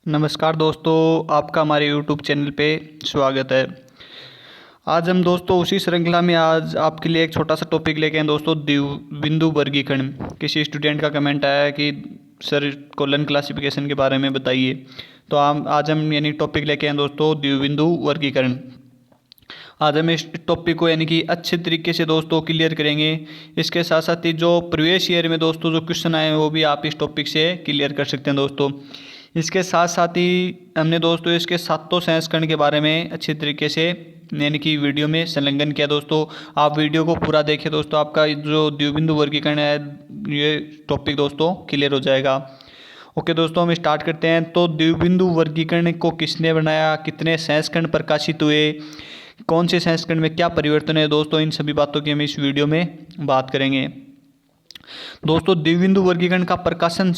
नमस्कार दोस्तों, आपका हमारे यूट्यूब चैनल पे स्वागत है। आज हम दोस्तों उसी श्रृंखला में आज आपके लिए एक छोटा सा टॉपिक लेके आए दोस्तों, द्विबिंदु वर्गीकरण। किसी स्टूडेंट का कमेंट आया है कि सर कोलन क्लासिफिकेशन के बारे में बताइए, तो आज हम यानी टॉपिक लेके आए दोस्तों द्विबिंदु वर्गीकरण। आज हम इस टॉपिक को यानी कि अच्छे तरीके से दोस्तों क्लियर करेंगे। इसके साथ साथ ही जो प्रीवियस ईयर में दोस्तों जो क्वेश्चन आए हैं वो भी आप इस टॉपिक से क्लियर कर सकते हैं दोस्तों। इसके साथ साथ ही हमने दोस्तों इसके सातों संस्करण के बारे में अच्छे तरीके से यानी कि वीडियो में संलग्न किया दोस्तों। आप वीडियो को पूरा देखें दोस्तों, आपका जो द्विबिंदु वर्गीकरण है ये टॉपिक दोस्तों क्लियर हो जाएगा। ओके दोस्तों, हम स्टार्ट करते हैं। तो द्विबिंदु वर्गीकरण को किसने बनाया, कितने संस्करण प्रकाशित हुए, कौन से संस्करण में क्या परिवर्तन है दोस्तों, इन सभी बातों की हम इस वीडियो में बात करेंगे। दोस्तों द्विबिंदु वर्गीकरण का प्रकाशन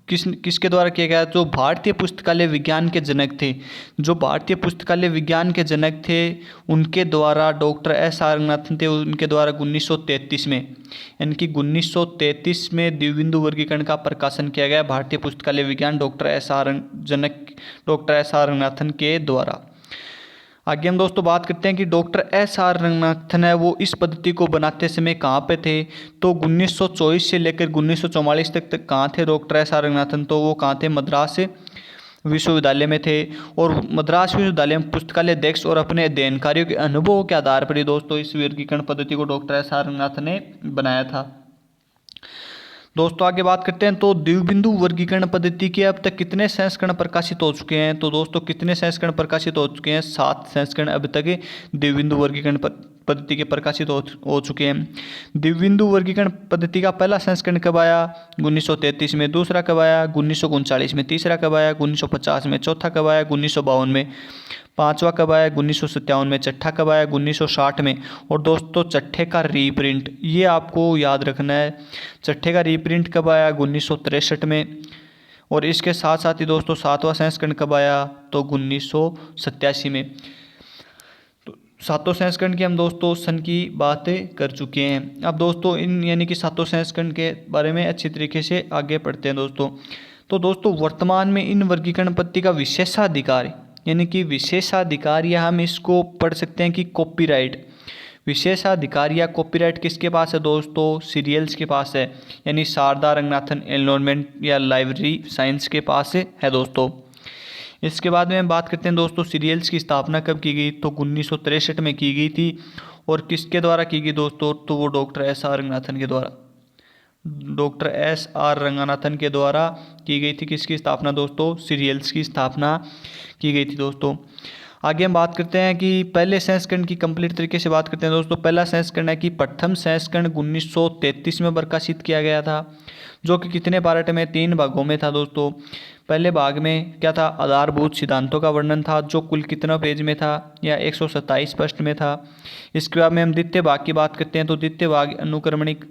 किसके द्वारा किया गया? जो भारतीय पुस्तकालय विज्ञान के जनक थे, जो भारतीय पुस्तकालय विज्ञान के जनक थे उनके द्वारा, डॉक्टर एस आर रंगनाथन थे, उनके द्वारा 1933 में यानी कि 1933 में द्विबिंदु वर्गीकरण का प्रकाशन किया गया भारतीय पुस्तकालय विज्ञान डॉक्टर एस आर रंगनाथन के द्वारा। आगे हम दोस्तों बात करते हैं कि डॉक्टर एस आर रंगनाथन है वो इस पद्धति को बनाते समय कहाँ पे थे। तो 1924 से लेकर 1944 तक कहाँ थे डॉक्टर एस आर रंगनाथन? तो वो कहाँ थे? मद्रास विश्वविद्यालय में थे। और मद्रास विश्वविद्यालय में पुस्तकालय अध्यक्ष और अपने अध्ययन कार्यों के अनुभवों के आधार पर ही दोस्तों इस वर्गीकरण पद्धति को डॉक्टर एस आर रंगनाथन ने बनाया था। दोस्तों आगे बात करते हैं। तो द्विबिंदु वर्गीकरण पद्धति के अब तक कितने संस्करण प्रकाशित हो चुके हैं? तो दोस्तों कितने संस्करण प्रकाशित हो चुके हैं? 7 संस्करण अब तक द्विबिंदु वर्गीकरण पद्धति के प्रकाशित हो चुके हैं। द्विबिंदु वर्गीकरण पद्धति का पहला संस्करण कब आया? 1933 में। दूसरा कब आया? 1939 में। तीसरा कब आया? 1950 में। चौथा कब आया? 1952 में। पांचवा कब आया? 1957 में। छठा कब आया? 1960 में। और दोस्तों छठे का रीप्रिंट ये आपको याद रखना है। छठे का रीप्रिंट कब आया? 1963 में। और इसके साथ साथ ही दोस्तों सातवां संस्करण कब आया? तो 1987 में। तो सातों संस्करण की हम दोस्तों सन की बातें कर चुके हैं। अब दोस्तों इन यानी कि सातों संस्करण के बारे में अच्छी तरीके से आगे पढ़ते हैं दोस्तों। तो दोस्तों वर्तमान में इन वर्गीकरण पद्धति का विशेषाधिकार यानी कि विशेषाधिकार, या हम इसको पढ़ सकते हैं कि कॉपीराइट। विशेषाधिकार या कॉपीराइट किसके पास है दोस्तों? सीरियल्स के पास है, यानी शारदा रंगनाथन एनवायरनमेंट या लाइब्रेरी साइंस के पास है दोस्तों। इसके बाद में हम बात करते हैं दोस्तों सीरियल्स की स्थापना कब की गई? तो 1963 में की गई थी। और किसके द्वारा की गई दोस्तों? तो वो डॉक्टर एस आर रंगनाथन के द्वारा, डॉक्टर एस आर रंगनाथन के द्वारा की गई थी। किसकी स्थापना दोस्तों? सीरियल्स की स्थापना की गई थी दोस्तों। आगे हम बात करते हैं कि पहले संस्करण की कंप्लीट तरीके से बात करते हैं दोस्तों। पहला संस्करण है कि प्रथम संस्करण 1933 में प्रकाशित किया गया था, जो कि कितने पार्ट में? 3 भागों में था दोस्तों। पहले भाग में क्या था? आधारभूत सिद्धांतों का वर्णन था, जो कुल कितना पेज में था? या 127 पृष्ठ में था। इसके बाद में हम द्वितीय भाग की बात करते हैं। तो द्वितीय भाग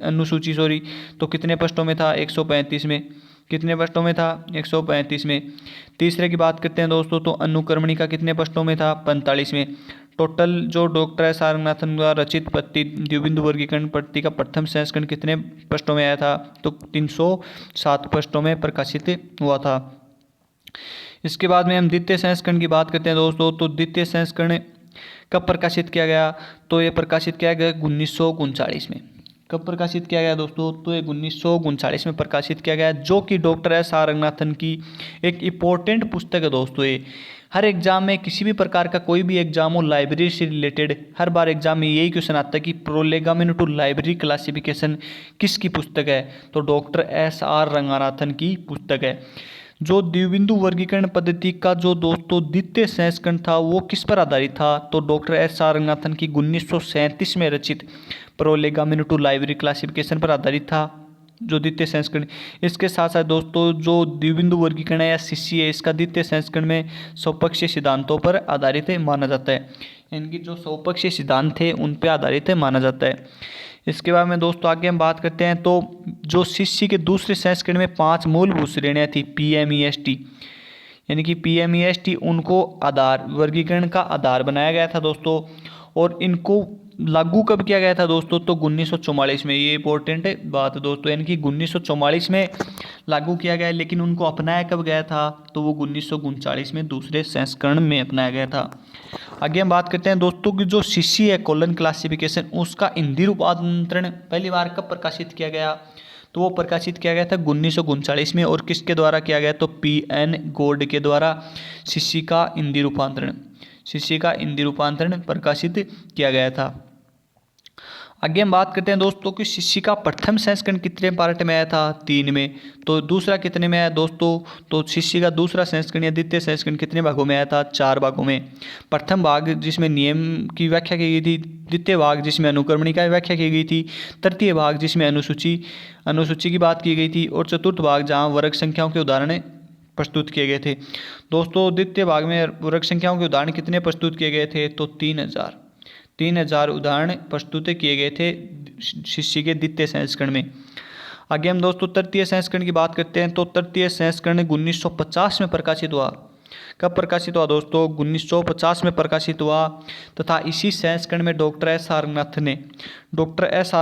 अनुसूची तो कितने पृष्ठों में था? 135 में। कितने पृष्ठों में था? 135 में। तीसरे की बात करते हैं दोस्तों, तो अनुक्रमणिका कितने पृष्ठों में था? 45 में। टोटल जो डॉक्टर एस आर रंगनाथन द्वारा रचित द्विबिंदु वर्गीकरण पद्धति का प्रथम संस्करण कितने पृष्ठों में आया था? तो 307 पृष्ठों में प्रकाशित हुआ था। इसके बाद में हम द्वितीय संस्करण की बात करते हैं दोस्तों। तो द्वितीय संस्करण कब प्रकाशित किया गया? तो ये प्रकाशित किया गया 1939 में। कब प्रकाशित किया गया दोस्तों? तो ये 1939 में प्रकाशित किया गया, जो कि डॉक्टर एस आर रंगनाथन की एक इम्पोर्टेंट पुस्तक है दोस्तों। ये हर एग्जाम में, किसी भी प्रकार का कोई भी एग्जाम हो लाइब्रेरी से रिलेटेड, हर बार एग्जाम में यही क्वेश्चन आता है कि प्रोलेगोमेन टू लाइब्रेरी क्लासिफिकेशन किसकी पुस्तक है? तो डॉक्टर एस आर रंगनाथन की पुस्तक है। जो द्विबिंदु वर्गीकरण पद्धति का जो दोस्तों द्वितीय संस्करण था वो किस पर आधारित था? तो डॉक्टर एस आर रंगनाथन की 1937 में रचित प्रोलेगोमेन टू लाइब्रेरी क्लासिफिकेशन पर आधारित था जो द्वितीय संस्करण। इसके साथ साथ दोस्तों जो द्विबिंदु वर्गीकरण है या सीसी है, इसका द्वितीय संस्करण में स्वपक्षीय सिद्धांतों पर आधारित है माना जाता है। इनकी जो स्वपक्षीय सिद्धांत थे उन पर आधारित है माना जाता है। इसके बाद में दोस्तों आगे हम बात करते हैं। तो जो सीसी के दूसरे संस्करण में 5 मूलभूत श्रेणियाँ थी PMEST, यानी कि PMEST उनको आधार वर्गीकरण का आधार बनाया गया था दोस्तों। और इनको लागू कब किया गया था दोस्तों, तो 1944 में। ये इंपॉर्टेंट बात है दोस्तों, यानी कि 1944 में लागू किया गया, लेकिन उनको अपनाया कब गया था, तो वो 1939 में दूसरे संस्करण में अपनाया गया था। आगे हम बात करते हैं दोस्तों कि जो सीसी है कोलन क्लासिफिकेशन, उसका हिंदी रूपांतरण पहली बार कब प्रकाशित किया गया, तो वो प्रकाशित किया गया था 1939 में। और किसके द्वारा किया गया, तो PN गॉड के द्वारा सीसी का हिंदी रूपांतरण प्रकाशित किया गया था। आगे हम बात करते हैं दोस्तों कि शिष्य का प्रथम संस्करण कितने पार्ट में आया था, 3 में। तो दूसरा कितने में आया दोस्तों, तो शिष्य का दूसरा संस्करण या द्वितीय संस्करण कितने भागों में आया था, 4 भागों में। प्रथम भाग जिसमें नियम की व्याख्या की गई थी, द्वितीय भाग जिसमें अनुक्रमणी की व्याख्या की गई थी, तृतीय भाग जिसमें अनुसूची की बात की गई थी, और चतुर्थ भाग जहाँ वर्ग संख्याओं के उदाहरण प्रस्तुत किए गए थे। दोस्तों द्वितीय भाग में वर्ग संख्याओं के उदाहरण कितने प्रस्तुत किए गए थे, तो 3000 उदाहरण प्रस्तुत किए गए थे शिष्य के द्वितीय संस्करण में। आगे हम दोस्तों तृतीय संस्करण की बात करते हैं। तो तृतीय संस्करण 1950 में प्रकाशित हुआ। कब प्रकाशित हुआ दोस्तों, 1950 में प्रकाशित हुआ। तथा इसी संस्करण में डॉक्टर एस आर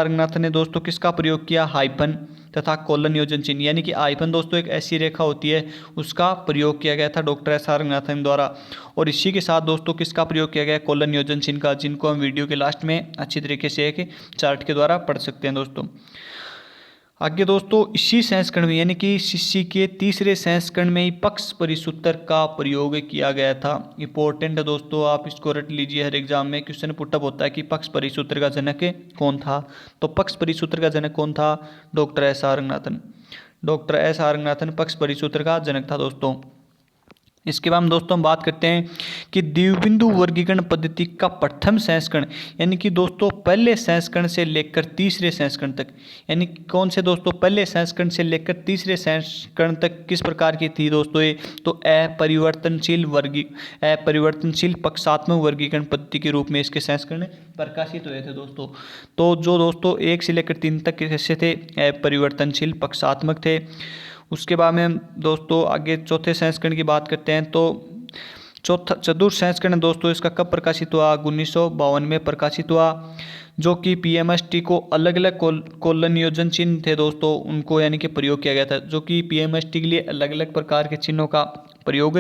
रंगनाथन ने दोस्तों किसका प्रयोग किया, हाइफन तथा कोलन योजन चिन्ह, यानी कि हाइफन दोस्तों एक ऐसी रेखा होती है, उसका प्रयोग किया गया था डॉक्टर एस आर रंगनाथन द्वारा। और इसी के साथ दोस्तों किसका प्रयोग किया गया, कोलन योजन चिन्ह का, जिनको हम वीडियो के लास्ट में अच्छी तरीके से एक चार्ट के द्वारा पढ़ सकते हैं दोस्तों। आगे दोस्तों इसी संस्करण में यानी कि शिष्य के तीसरे संस्करण में ही पक्ष परिसूत्र का प्रयोग किया गया था। इंपॉर्टेंट है दोस्तों, आप इसको रट लीजिए, हर एग्जाम में क्वेश्चन पुटअप होता है कि पक्ष परिसूत्र का जनक कौन था। तो पक्ष परिसूत्र का जनक कौन था, डॉक्टर एस आर रंगनाथन पक्ष परिसूत्र का जनक था दोस्तों। इसके बाद दोस्तों हम बात करते हैं कि द्विबिंदु वर्गीकरण पद्धति का प्रथम संस्करण, यानी कि दोस्तों पहले संस्करण से लेकर तीसरे संस्करण तक, यानी कौन से दोस्तों, पहले संस्करण से लेकर तीसरे संस्करण तक किस प्रकार की थी दोस्तों ये, तो अपरिवर्तनशील पक्षात्मक वर्गीकरण पद्धति के रूप में इसके संस्करण प्रकाशित हुए थे दोस्तों। तो जो दोस्तों 1 से लेकर 3 तक कैसे थे, अपरिवर्तनशील पक्षात्मक थे। उसके बाद में हम दोस्तों आगे चौथे संस्करण की बात करते हैं। तो चतुर्थ संस्करण दोस्तों इसका कब प्रकाशित हुआ, 1952 में प्रकाशित हुआ। जो कि PMST को अलग अलग कोलन योजन चिन्ह थे दोस्तों, उनको यानी कि प्रयोग किया गया था। जो कि PMST के लिए अलग अलग प्रकार के चिन्हों का प्रयोग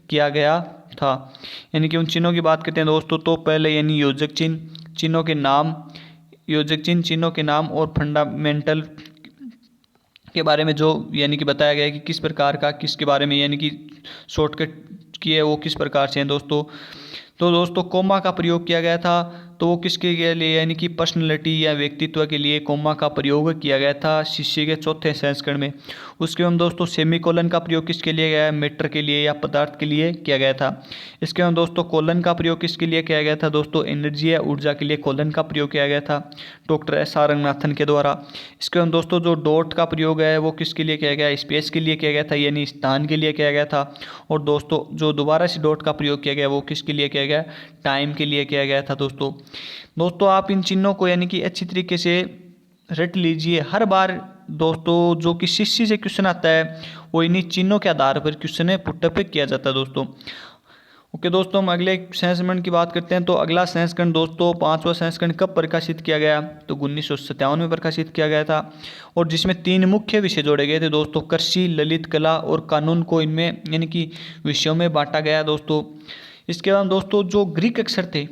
किया गया था। यानी कि उन चिन्हों की बात करते हैं दोस्तों, तो पहले यानी योजक चिन्हों के नाम और फंडामेंटल के बारे में जो यानी कि बताया गया है कि किस प्रकार का किसके बारे में यानी कि शॉर्टकट किए वो किस प्रकार से हैं दोस्तों। तो दोस्तों कोमा का प्रयोग किया गया था, तो वो किसके लिए, यानी कि पर्सनैलिटी या व्यक्तित्व के लिए कोमा का प्रयोग किया गया था शिष्य के चौथे संस्करण में। उसके बाद दोस्तों सेमीकोलन का प्रयोग किसके लिए गया है, मैटर के लिए या पदार्थ के लिए किया गया था। इसके बाद दोस्तों कोलन का प्रयोग किसके लिए किया गया था दोस्तों, एनर्जी या ऊर्जा के लिए कोलन का प्रयोग किया गया था डॉक्टर एस आर रंगनाथन के द्वारा। इसके बाद दोस्तों जो डॉट का प्रयोग है वो किसके लिए किया गया, स्पेस के लिए किया गया था, यानी स्थान के लिए किया गया था। और दोस्तों जो दोबारा से डॉट का प्रयोग किया गया वो किसके लिए किया गया, टाइम के लिए किया गया था दोस्तों आप इन चिन्हों को यानी कि अच्छी तरीके से रट लीजिए। हर बार दोस्तों जो कि शिष्य से क्वेश्चन आता है वो इन्हीं चिन्हों के आधार पर क्वेश्चन पुटअप किया जाता है दोस्तों। ओके दोस्तों हम अगले संस्करण की बात करते हैं। तो अगला संस्करण दोस्तों 5वां संस्करण कब प्रकाशित किया गया, तो 1957 में प्रकाशित किया गया था। और जिसमें 3 मुख्य विषय जोड़े गए थे दोस्तों, कृषि, ललित कला और कानून को इनमें यानी कि विषयों में बांटा गया दोस्तों। इसके बाद दोस्तों जो ग्रीक अक्षर थे,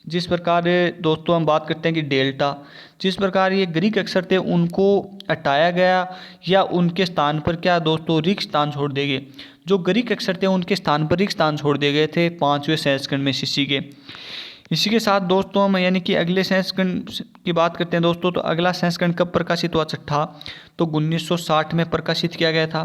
जिस प्रकार दोस्तों हम बात करते हैं कि डेल्टा, जिस प्रकार ये ग्रीक अक्षर थे उनको हटाया गया या उनके स्थान पर क्या दोस्तों रिक्त स्थान छोड़ दिए गए। जो ग्रीक अक्षर थे उनके स्थान पर रिक्त स्थान छोड़ दिए गए थे 5वें संस्करण में शिष्य के। इसी के साथ दोस्तों हम यानी कि अगले संस्करण की बात करते हैं दोस्तों। तो अगला संस्करण कब प्रकाशित हुआ, छठा, तो 1960 में प्रकाशित किया गया था।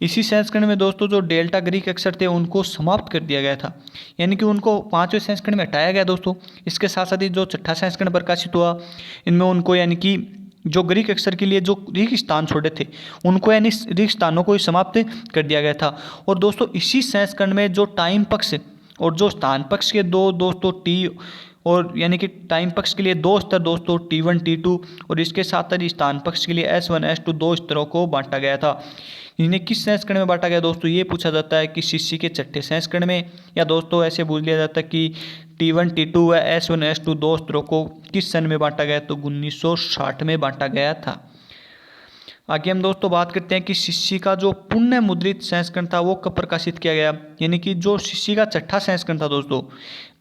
इसी संस्करण में दोस्तों जो डेल्टा ग्रीक अक्षर थे उनको समाप्त कर दिया गया था, यानी कि उनको 5वें संस्करण में हटाया गया दोस्तों। इसके साथ साथ ही जो छठा संस्करण प्रकाशित हुआ इनमें उनको यानी कि जो ग्रीक अक्षर के लिए जो रिक्त स्थान छोड़े थे उनको यानी रिक्त स्थानों को समाप्त कर दिया गया था। और दोस्तों इसी संस्करण में जो टाइम पक्ष और जो स्थान पक्ष के दो दोस्तों टी और यानी कि टाइम पक्ष के लिए 2 स्तर दोस्तों T1 T2 और इसके साथ ही स्थान पक्ष के लिए S1 S2 2 स्तरों को बांटा गया था। इन्हें किस संस्करण में बांटा गया दोस्तों, ये पूछा जाता है कि शिष्य के छठे संस्करण में, या दोस्तों ऐसे पूछ लिया जाता है कि T1 T2 व S1 S2 दो अस्त्रों को किस सन में बांटा गया? तो 1960 में बांटा गया था। आगे हम दोस्तों बात करते हैं कि शिष्य का जो पुण्य मुद्रित संस्करण था वो कब प्रकाशित किया गया? यानी कि जो शिष्य का छठा संस्करण था दोस्तों,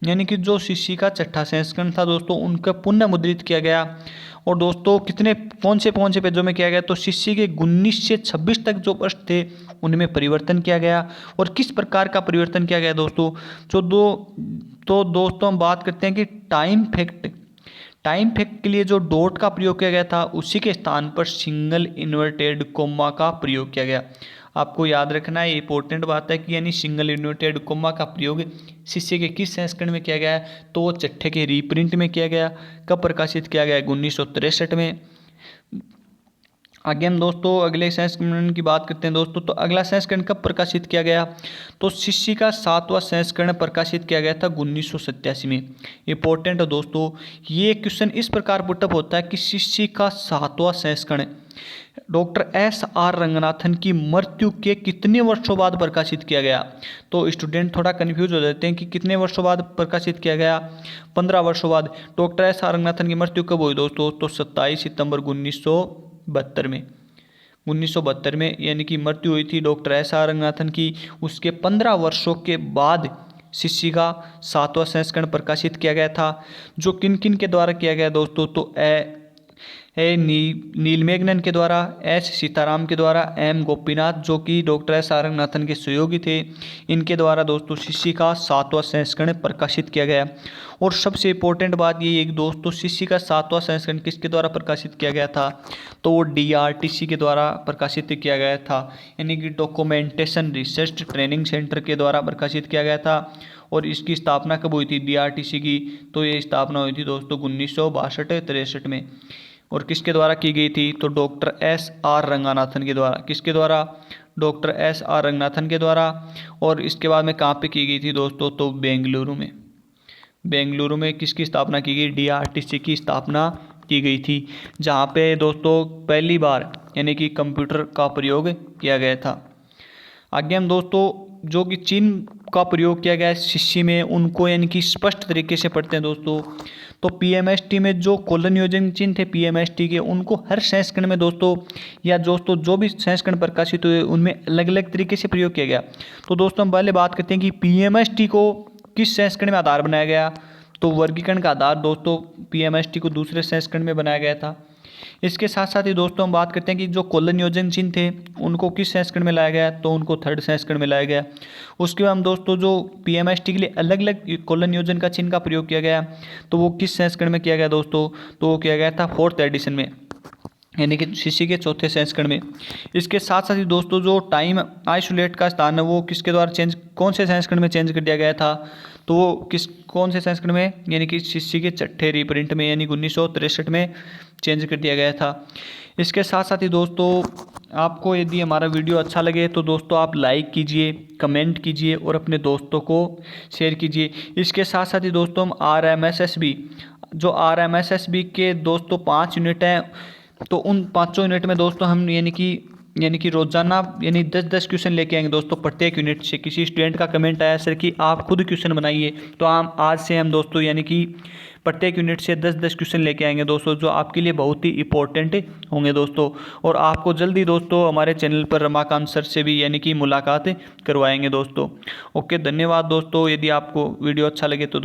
यानी कि जो शिष्य का छठा संस्करण था दोस्तों, उनका पुण्य मुद्रित किया गया। और दोस्तों कितने कौन से पेजों में किया गया? तो शिष्य के 19 से 26 तक जो पृष्ठ थे उनमें परिवर्तन किया गया। और किस प्रकार का परिवर्तन किया गया दोस्तों? तो दोस्तों हम बात करते हैं कि टाइम फैक्ट के लिए जो डॉट का प्रयोग किया गया था उसी के स्थान पर सिंगल इन्वर्टेड कोमा का प्रयोग किया गया। आपको याद रखना है, इंपॉर्टेंट बात है कि यानी सिंगल इन्वर्टेड कोमा का प्रयोग शिष्य के किस संस्करण में किया गया है? तो वो छठे के रीप्रिंट में किया गया। कब प्रकाशित किया गया? 1963 में। आगे हम दोस्तों अगले संस्करण की बात करते हैं दोस्तों। तो अगला संस्करण कब प्रकाशित किया गया? तो शिष्य का 7वां संस्करण प्रकाशित किया गया था 1987 में। इंपॉर्टेंट है दोस्तों, ये क्वेश्चन इस प्रकार पुटअप होता है कि शिष्य का 7वां संस्करण डॉक्टर SR रंगनाथन की मृत्यु के कितने वर्षों बाद प्रकाशित किया गया? तो स्टूडेंट थोड़ा कंफ्यूज हो जाते हैं कि कितने वर्षों बाद प्रकाशित किया गया। 15 वर्षों बाद। डॉक्टर SR रंगनाथन की मृत्यु कब हुई दोस्तों? तो 27 सितंबर 1972 में। 1972 में यानी कि मृत्यु हुई थी डॉक्टर SR रंगनाथन की। उसके 15 वर्षों के बाद शिष्य का 7वां संस्करण प्रकाशित किया गया था। जो किन किन के द्वारा किया गया दोस्तों? तो नीलमेघनन के द्वारा, S सीताराम के द्वारा, M गोपीनाथ जो कि डॉक्टर SR रंगनाथन के सहयोगी थे, इनके द्वारा दोस्तों शिष्य का 7वां संस्करण प्रकाशित किया गया। और सबसे इम्पोर्टेंट बात ये एक दोस्तों, शिष्य का 7वां संस्करण किसके द्वारा प्रकाशित किया गया था? तो वो DRTC के द्वारा प्रकाशित किया गया था, यानी कि डॉक्यूमेंटेशन रिसर्च ट्रेनिंग सेंटर के द्वारा प्रकाशित किया गया था। और इसकी स्थापना कब हुई थी DRTC की? तो ये स्थापना हुई थी दोस्तों 1962-63 में। और किसके द्वारा की गई थी? तो डॉक्टर SR रंगनाथन के द्वारा। किसके द्वारा? डॉक्टर SR रंगनाथन के द्वारा। और इसके बाद में कहाँ पे की गई थी दोस्तों? तो बेंगलुरु में। बेंगलुरु में किसकी स्थापना की गई? DRTC की स्थापना की गई थी, जहाँ पे दोस्तों पहली बार यानी कि कंप्यूटर का प्रयोग किया गया था। आगे हम दोस्तों जो कि चिन्ह का प्रयोग किया गया है शिष्य में, उनको यानी कि स्पष्ट तरीके से पढ़ते हैं दोस्तों। तो PMST में जो कोलन योजन चिन्ह थे PMST के, उनको हर संस्करण में दोस्तों या दोस्तों जो भी संस्करण प्रकाशित हुए उनमें अलग अलग तरीके से प्रयोग किया गया। तो दोस्तों हम पहले बात करते हैं कि PMST को किस संस्करण में आधार बनाया गया? तो वर्गीकरण का आधार दोस्तों PMST को दूसरे संस्करण में बनाया गया था। इसके साथ साथ ही दोस्तों हम बात करते हैं कि जो कोलन योजन चिन्ह थे उनको किस संस्करण में लाया गया? तो उनको 3rd संस्करण में लाया गया। उसके बाद हम दोस्तों जो PMST के लिए अलग अलग कोलन योजन का चिन्ह का प्रयोग किया गया, तो वो किस संस्करण में किया गया दोस्तों? तो वो किया गया था 4th एडिशन में, यानी कि शिष्य के 4थे संस्करण में। इसके साथ साथ ही दोस्तों जो टाइम आइसोलेट का स्थान है वो किसके द्वारा कौन से संस्करण में चेंज कर दिया गया था? तो वो कौन से संस्करण में? यानी कि शिष्य के 6ठे रीप्रिंट में, यानी 1963 में चेंज कर दिया गया था। इसके साथ साथ ही दोस्तों आपको यदि हमारा वीडियो अच्छा लगे तो दोस्तों आप लाइक कीजिए, कमेंट कीजिए और अपने दोस्तों को शेयर कीजिए। इसके साथ साथ ही दोस्तों हम RMSSB के दोस्तों 5 यूनिट हैं, तो उन 5 यूनिट में दोस्तों हम यानी कि रोजाना 10-10 क्वेश्चन लेके आएंगे दोस्तों प्रत्येक यूनिट से। किसी स्टूडेंट का कमेंट आया सर कि आप खुद क्वेश्चन बनाइए, तो हम आज से हम दोस्तों यानी कि प्रत्येक यूनिट से 10-10 क्वेश्चन लेके आएंगे दोस्तों, जो आपके लिए बहुत ही इंपॉर्टेंट होंगे दोस्तों। और आपको जल्दी दोस्तों हमारे चैनल पर रमाकांत सर से भी यानी कि मुलाकात करवाएंगे दोस्तों। ओके, धन्यवाद दोस्तों। यदि आपको वीडियो अच्छा लगे तो